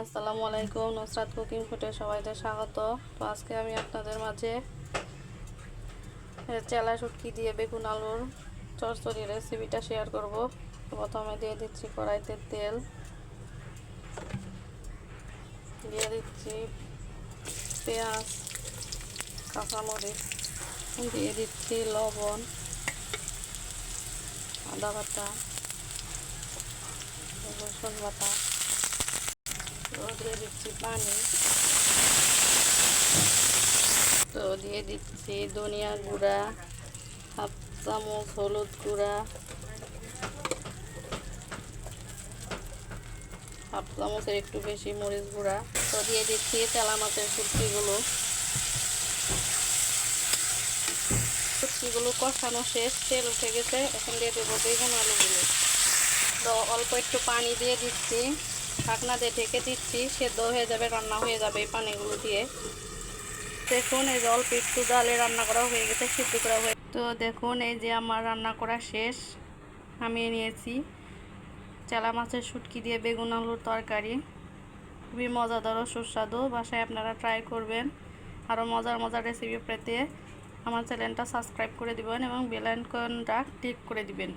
আসসালামু আলাইকুম, নুসরাত কুকিং ফুডে সবাইকে স্বাগত। তো আজকে আমি আপনাদের মাঝে চেলা শুটকি দিয়ে বেগুন আলুর চচ্চড়ি রেসিপিটা শেয়ার করব। প্রথমে দিয়ে দিচ্ছি কড়াইতে তেল, দিয়ে দিচ্ছি পেঁয়াজ, কাঁচামরিচ, দিয়ে দিচ্ছি লবণ, আদা বাটা, রসুন বাটা, দিয়ে দিচ্ছি পানি, তো দিয়ে দিচ্ছি ধনিয়া গুঁড়া, হাফ চামচ হলুদ গুঁড়া, হাফ চামচের একটু বেশি মরিচ গুঁড়া। তো দিয়ে দিচ্ছি তেলা মাছের শুটকিগুলো কষানো শেষ, তেল উঠে গেছে। এখন দিয়ে দেবো বেগুন আলুগুলো। তো অল্প একটু পানি দিয়ে দিচ্ছি, ঢাকনা দিয়ে ঢেকে দিচ্ছি, সেদ্ধ হয়ে যাবে, রান্না হয়ে যাবে এই পানিগুলো দিয়ে। দেখুন এই যে অল্প একটু ডালে রান্না করা হয়ে গেছে, সিদ্ধ করা হয়ে। তো দেখুন এই যে আমার রান্না করা শেষ, নামিয়ে নিয়েছি। চেলা মাছের শুটকি দিয়ে বেগুন আলুর তরকারি খুবই মজাদার ও সুস্বাদু। বাসায় আপনারা ট্রাই করবেন। আরও মজার রেসিপি পেতে আমার চ্যানেলটা সাবস্ক্রাইব করে দিবেন এবং বেল আইকনটা ক্লিক করে দিবেন।